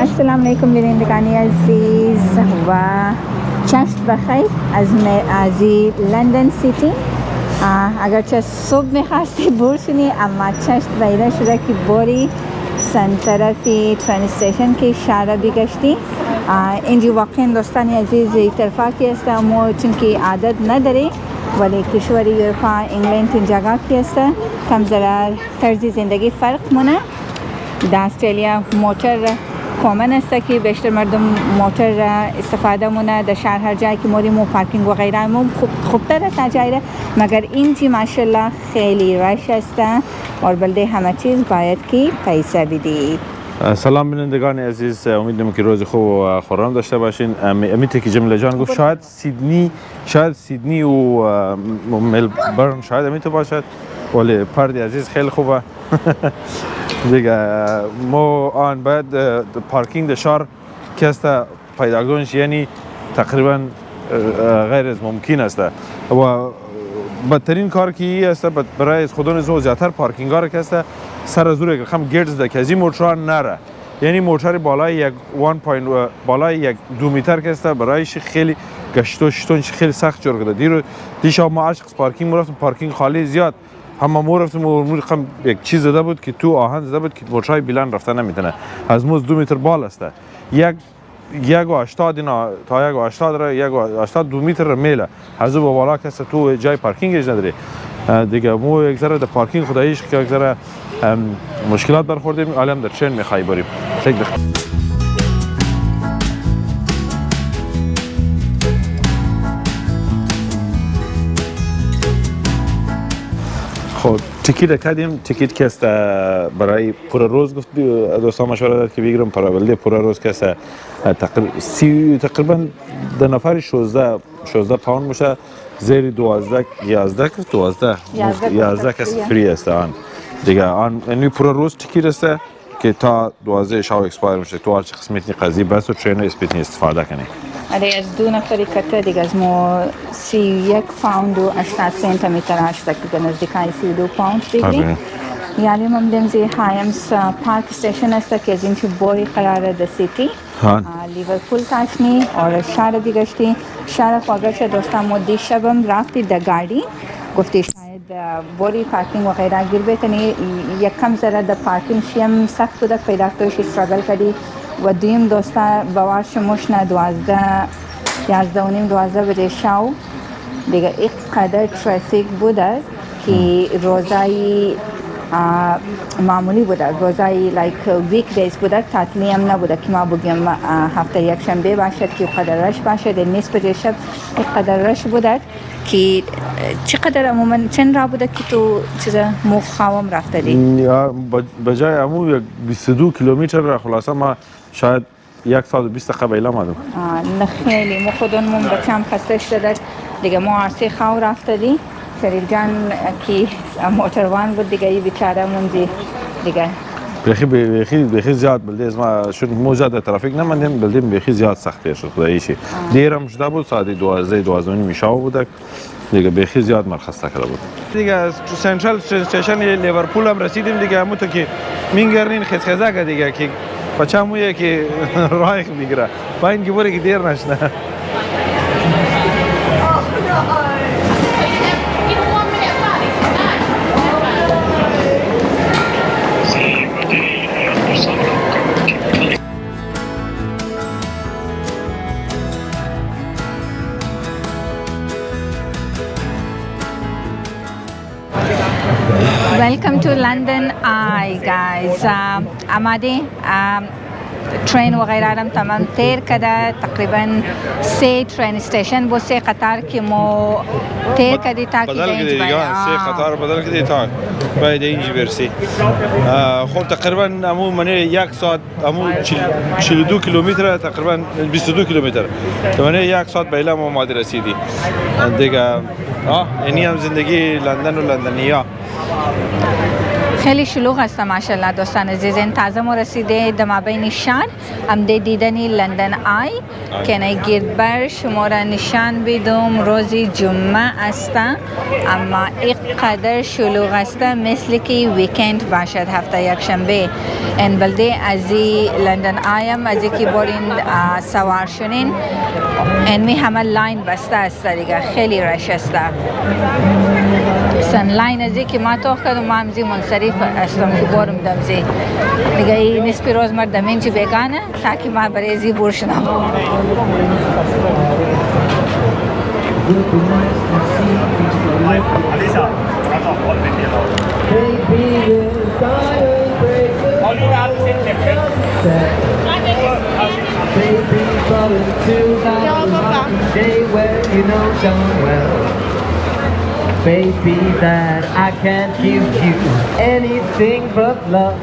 السلام علیکم بینندگان عزیز و چشم بخیر از لندن سیتی. اگرچه صبح میخواستی برسونی اما چشم بیره شده که باری سن طرفی ترین استیشن که شهر بگشتی. اینجا واقعا دوستان عزیز اتفاقی است ما چون که عادت نداری ولی کشور اروپا انگلند اینجا کی است کم ذره طرز زندگی فرق مونه. در استرالیا موتر کامن است که بیشتر مردم موتر استفاده مونه. در شهر هر جایی که موریم و پارکینگ و غیره خوبتر است نجایره، مگر اینجا ماشاءالله خیلی رش است و بلده همه چیز باید که پیسه بدی. سلام بینندگان عزیز، امیدوارم که روز خوب و خورم داشته باشین. امیتی که جمله جان گفت شاید سیدنی و ملبورن شاید امیتو باشد، ولی پردی عزیز خیلی خوبه. دیگه ما آن باید پارکینگ شهر که است پیدا کنش، یعنی تقریبا غیر از ممکن است و بدترین کار که ای است برای خودان زو زیادتر پارکینگ ها را که است سر از روی خم گردز ده که از این موترها نره، یعنی موتر بالای یک 2 متر که است برایش خیلی گشتونش خیلی سخت جور کرده. دیشب ما عشق پارکینگ رفتم، پارکینگ خالی زیاد، اما ما رفتم و یک چیز زده بود که تو آهن زده بود که موترهای بلند رفتن نمیتونه. از موز 2 متر بال است، یک و 80 اینا تا 1 و 80 را 1 و 80 2 متر میله از او بالا کسی تو جای پارکینگش نداره. دیگه مو یک ذره در پارکینگ خداییش که یک ذره مشکلات برخوردیم، عالم در چین میخوای بریم. خب تیکیت کردیم، تیکیت که است برای پورا روز گفت دوستان مشوره داد که بگیرم پراولده پورا روز که است تقریبا در نفر 16 پوند میشه، زیر 11 کس فری است. آن دیگه آن اینی پورا روز تیکیت است که تا 12 شب اکسپایر میشه. تو هر چه قسمتی قضیه بس و ترین اسپیت استفاده کنی. آره از 2 نفری کته دیگه از ما 31 پوند و 80 سنت متر هست که نزدیکای 32 پوند بگیریم. یعنی من دمزی هایمز پارک استیشن است که از این چه باری قراره در سیتی لیورپول تاشنی اور شهر بگشتی. شهر اگرچه دوستان ما دیشبم رفتی در گاردین گفتی شاید باری پارکینگ و غیره گیر بتنی، یک کم ذره در پارکینگ شیم سخت بوده پیدا توش استراگل کردی و دویم دوستا بوار شموش نه 12 بجه شو دیگه اینقدر ترافیک بوده که روزای معمولی بوده، روزای لایک ویک دیز بوده، تعطیلی هم نبوده که ما بگیم هفته یک شنبه باشد که قدر رش باشد. نصف بجه شب اینقدر رش بوده که چقدر عموما چند را بوده که تو چیزا مخاوم رفته دی؟ بجای عموم 22 کیلومتر را خلاصه ما شاید 120 دقیقه بیلا مادم. نه خیلی ما خودمون بچه هم خسته شده دیگه. ما عرصه خواهر رفته دی شریف جان که موتروان بود دیگه ای بیچاره موندی دیگه. بخی زیاد بلده از ما شد مو زیاد ترافیک نماندیم، بلدیم بخی زیاد سخته شد خداییشی. دیرم شده بود ساعت 12 میشاو بوده دیگه، بخی زیاد مرخصه کرده بود دیگه. از سنترال استیشن لیورپول هم رسیدیم دیگه. همون تو که مینگرنین خزخزه دیگه که بچه همویه که رایخ میگیره با این گیبوری که دیر نشنه. Welcome to London Eye guys. آماده ترین و غیره هم تمام تیر کده. تقریبا 3 ترین استیشن با 3 قطار که ما تیر کدی تا که اینجا باید 3 قطار بدل کدی تا باید اینجا برسی. خب تقریبا امو منه 1 ساعت امو 42 کیلومتر تقریبا 22 کیلومتر منه 1 ساعت بیلا ما مادی رسیدی دیگه. اینی هم زندگی لندن و لندنیا. خیلی شلوغ است ماشاءالله دوستان عزیز. این تازه ما رسیده در مابین شهر عمده دیدنی لندن آی که گیربر شما را نشان بدم روزی جمعه است، اما اینقدر شلوغ است مثل که ویکند باشد، هفته یک شنبه. این بلده از لندن آیم از که بارین سوار شدین این می همه لاین بسته است دیگه، خیلی رش است. سن لاین از که ما تو کردم ما همزی منصرف استم که بارم دمزی دیگه این نسبی روز مردم اینجی بگانه تاکه ما برای ازی بور شنم. Baby, that I can't give you anything but love.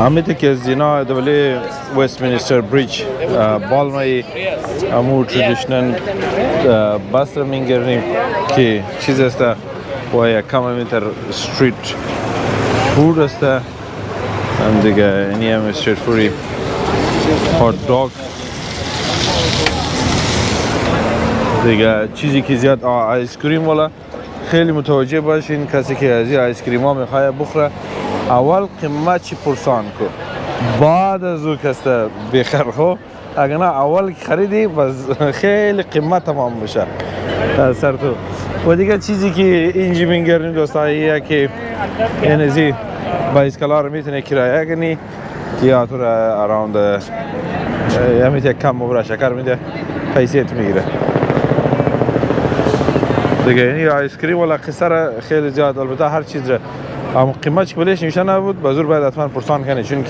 Amite که از اینا دوله وستمینستر بریج بالمای امور تردیشنن بس را میگرنیم که چیز است و یک کم امیتر استریت فود است. هم دیگه اینی هم استریت فودی هات داگ دیگه چیزی که زیاد آیس کریم والا خیلی متوجه باشین کسی که از این آیس کریم ها میخواه بخوره اول قیمت چی پرسان کو بعد از او کسته بخر خو اگر نه اول خریدی بس خیلی قیمت تمام میشه سر تو. و دیگه چیزی که اینجی میگرنیم دوستاییه که این ازی بایسکلا رو میتونه کرایه کنی یا تو را اراوند همیت یک کم مبرا شکر میده پیسیت میگیره دیگه. اینی آیس کریم ولی قصه خیلی زیاد البته هر چیز را اما قیمت که بلش نمیشه نبود بازور باید حتما پرسان کنی چون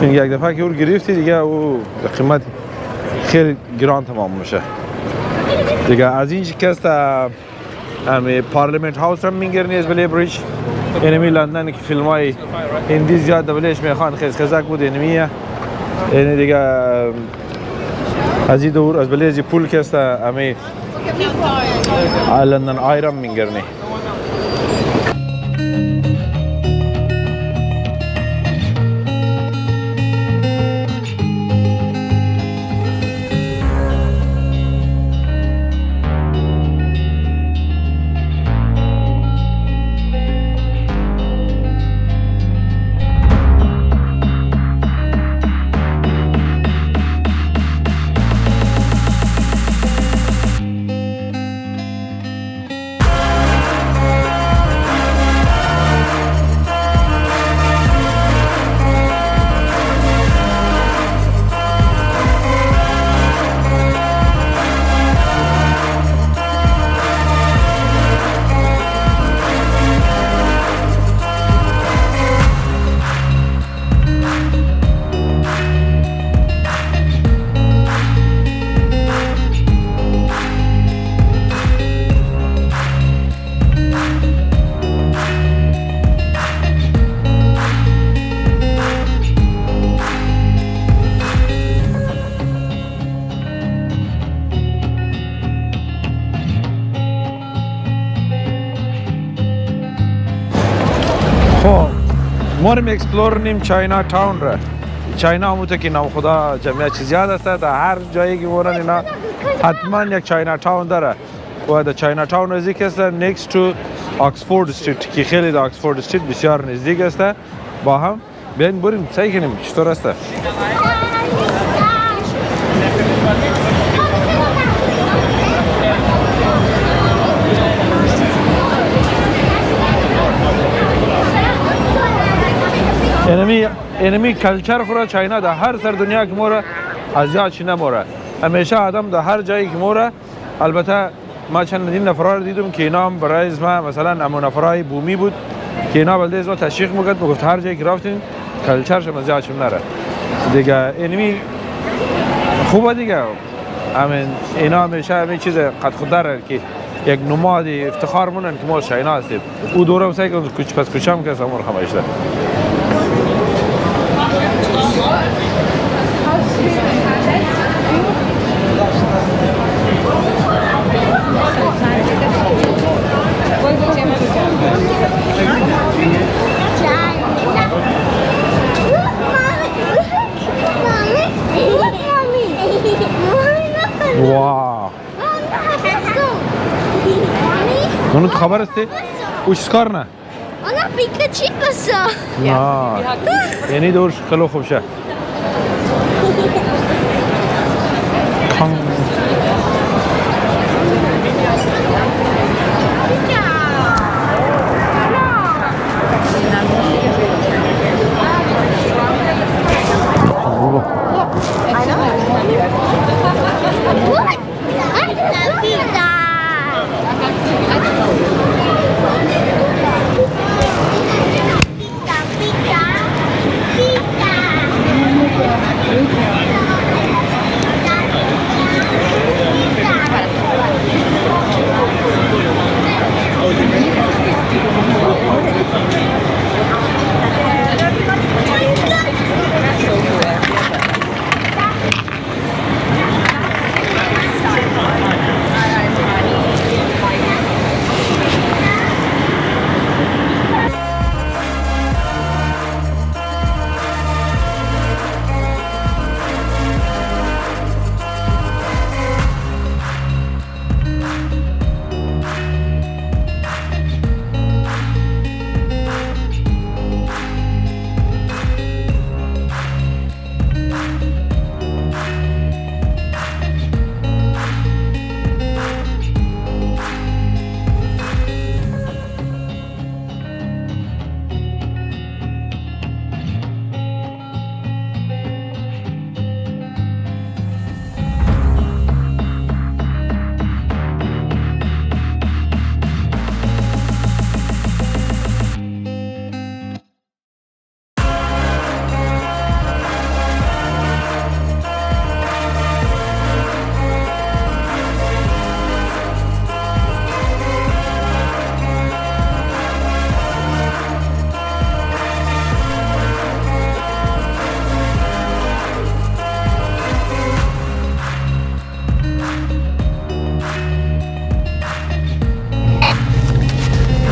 یک دفعه که او گرفتی دیگه او قیمت خیلی گران تمام میشه دیگه. از این شکست همی پارلیمنت هاوس هم میگرنی از بلی بریج اینمی لندن که فیلم های هندی زیاد دبلیش میخوان خزک بود اینمیه اینی دیگه از این دور از بلی از پول کست همی لندن آیرم میگرنی. ما رو اکسپلور نیم چاینا تاون را. چاینا همونطور که نام خدا جمعیت زیاد است، در هر جایی که مورن اینا حتما یک چاینا تاون داره و در چاینا تاون نزدیک است next to آکسفورد استریت که خیلی در آکسفورد استریت بسیار نزدیک است. با هم بیاین بریم سعی کنیم چطور است. اینمی کلچر خورا چاینا در هر سر دنیا که موره از یادش نموره. همیشه آدم در هر جایی که موره، البته ما چندین نفرا دیدم که اینا هم برای ما مثلا امون نفرای بومی بود که اینا بلده از ما تشویق میکرد، میگفت هر جایی که رفتین کلچرش از یادش نره دیگه. اینمی خوبه دیگه. همین اینا همیشه همین چیز قد خود داره که یک نماد افتخار مونن که ما چاینا هستیم. او دوره سعی کنم کوچ پس کوچم که سامور خمایشته. واو. اونو تو خبر هستی؟ اوش کار نه؟ انا پیکاچی بسا. نه. یعنی دورش خیلی خوب شه.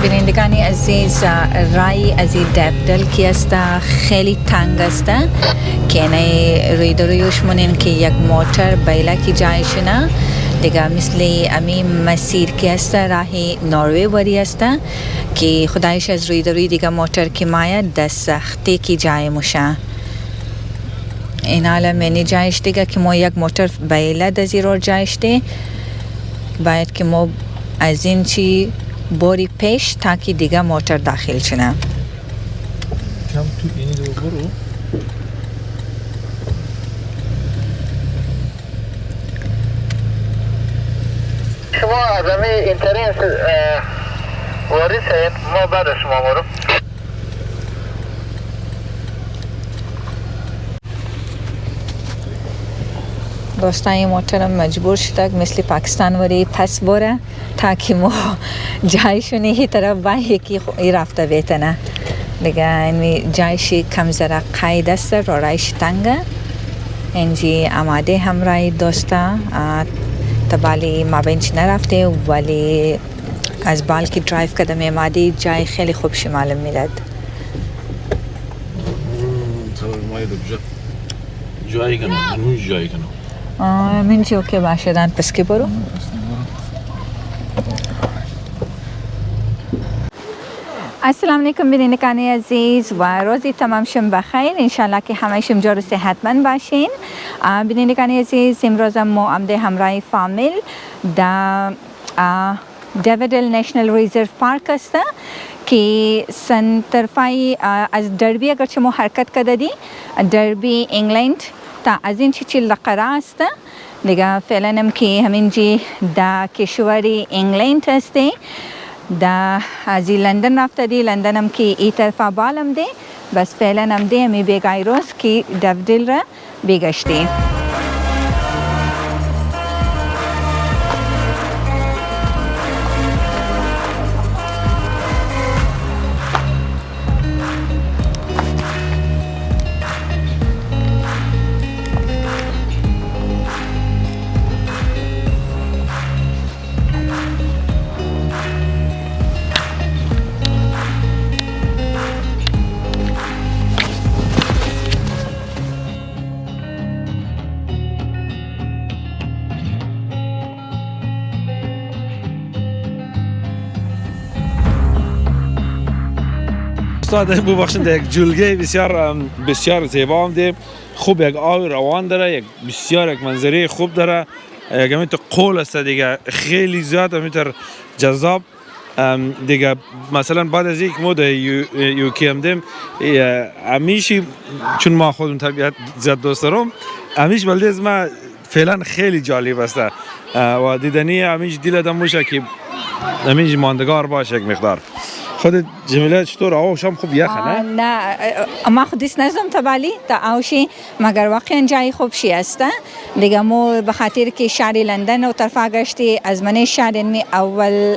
بینندگان عزیز، رای از این دفتر کی است خیلی تنگ است که نه روی درویش مونن که یک موتر بیلا کی جایشونه دیگه مثل امی مسیر کی است راهی نروژ وری است که خدایش از روی دروی دیگه موتر کی مایا دسختی کی جای موشه. این حالا منی جایش دیگه که ما یک موتر بیلا دزیرور جایش دی باید که ما از این چی باری پیش تا که دیگه موتر داخل شنه. کم تو اینی دو برو. شما از همه اینترنت واریسه ما بعد شما برو. دوستان موترم مجبور شده مثل پاکستان وری پس بره تا که ما جایشونی هی طرف با یکی رفته بیتنه دیگه. این جایشی کم زره قید است رو رایش تنگه اینجی آماده همراهی دوستا تبالی ما بینچ نرفته ولی از بال که درایف کردم آماده جای خیلی خوب شمال میداد. مایه دو جایی کنم اون جایی کنم من جو که باشدن پس که برو السلام علیکم بینندگان عزیز و روزی تمام شم بخیر انشالله که همه شم جور و صحتمند باشین بینندگان عزیز امروز ما آمده همراه فامیل در دیویدل نشنل ریزرو پارک است که سن طرفای از دربی اگرچه ما حرکت کرده دی دربی انگلند تا از این چی لقرا است دیگه فعلا هم که همینجی در کشوری انگلند هستی دا از لندن رفته دی لندن هم که ای طرفا بالم دی بس فعلا هم دی همی بیگای روز که دیویدل را بگشتی استاد ببخشید یک جلگه بسیار زیبا آمده خوب یک آب روان داره یک بسیار یک منظره خوب داره یک همینطور قول است دیگه خیلی زیاد همینطور جذاب دیگه مثلا بعد از یک مود یوکی آمدیم همیشه چون ما خودم طبیعت زیاد دوست دارم همیشه بلده از ما فعلا خیلی جالب است و دیدنی همیشه دل آدم میشه که همیشه ماندگار باشه یک مقدار خود جمیله چطور آوشام خوب یخه نه؟ نه ما خودیست نزدم تبالی تا آوشی مگر واقعا جای خوب شی است دیگه مو بخاطر که شهر لندن و طرفا گشتی از من شهر می اول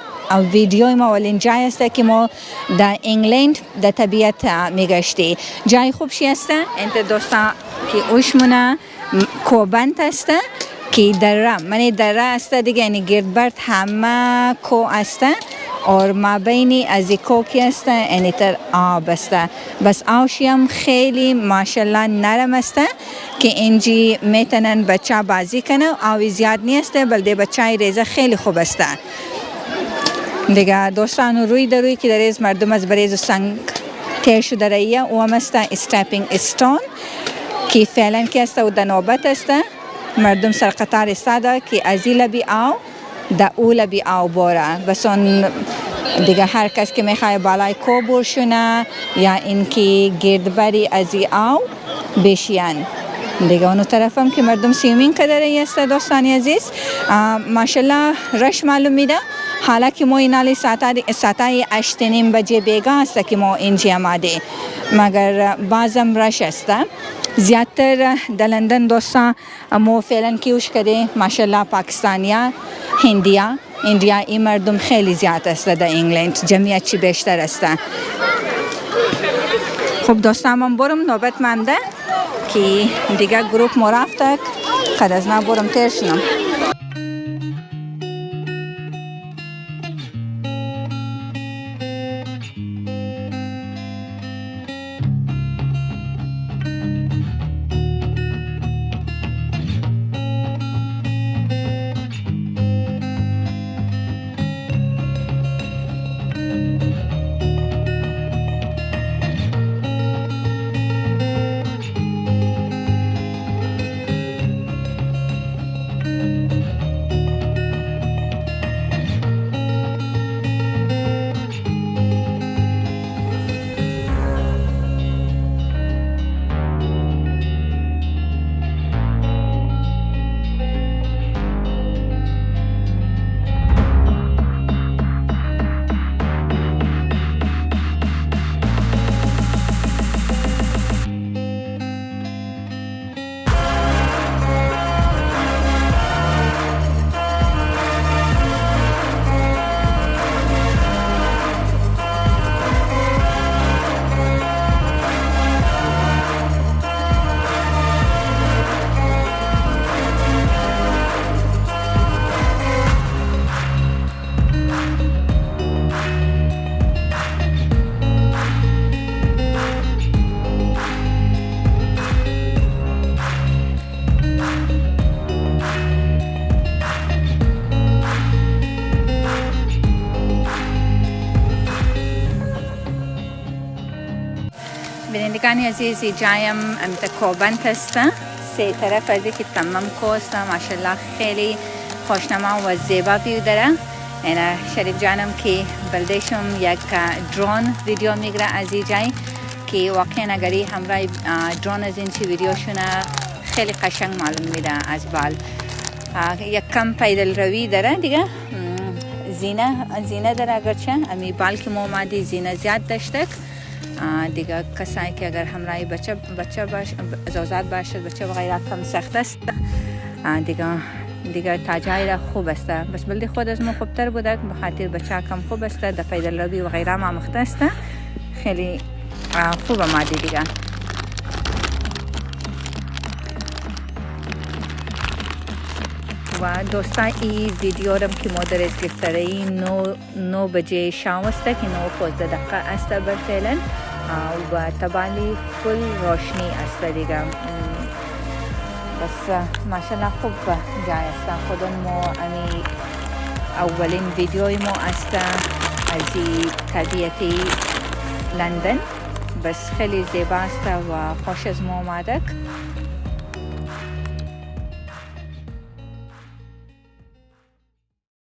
ویدیو ما اولین جای است که ما در انگلند در طبیعت می گشتی جای خوب شی است انت دوستا که اوشمونه کوبنت است که دره است دیگه یعنی گردبرد همه کو است اور ما بینی از کوکی است یعنی تر آب است بس آوشی هم خیلی ماشاءالله نرم است که اینجی میتونن بچه بازی کنه آوی زیاد نیست بلده بچه ریزه خیلی خوب است دیگه دوستان روی در روی که در از مردم از بریز و سنگ تیر شده رایه او هم است استاپینگ استون که فعلا که است و دنوبت است مردم سر قطار استاده که ازی لبی آو دا اولا بی آو بوره بس اون دیگه هر کس که میخواه بالای کو برشونه یا اینکه گردبری ازی آو بشین دیگه اونو طرف هم که مردم سیمین کدره است دوستانی عزیز ماشالله رش معلوم میده حالا که ما اینالی ساعتای 8:30 بجه بیگا است که ما اینجا آماده مگر بازم رش است زیادتر در لندن دوستا مو فعلا کیوش کده ماشاءالله پاکستانیا هندیا این مردم خیلی زیاد است در انگلند جمعیت چی بیشتر است خب دوستا من برم نوبت منده که دیگه گروپ مرافت قد از نه برم ترشنم بینندگان عزیز جایم امت کوبنت است سه طرف از که تمام کوست ماشاءالله خیلی خوشنما و زیبا ویو داره. اینا شریف جانم که بلدشم یک درون ویدیو میگیره از این جای که واقعا اگری همراه درون از این چی ویدیوشونه خیلی قشنگ معلوم میده از بال. یک کم پیدل روی داره دیگه، زینه داره اگرچه امی بال که ما اومدی زینه زیاد داشته دیگه. کسایی که اگر همراه بچه باشه زوزاد باشه بچه و غیره کم سخت است دیگه تاجای را خوب است، بس بلدی خود از ما خوبتر بوده به خاطر بچه کم خوب است در پیدل روی و غیره ما مخته است خیلی خوب آمدی دیگه. و دوستان این ویدیو رم که ما در از گفتره این 9 بجه شام است که 9:15 است بر فعلا و تبالی فل روشنی است دیگه. بس ماشاءالله خوب جای است. خودم ما امی اولین ویدیوی ما است از طبیعت لندن، بس خیلی زیبا است و خوش از ما آمده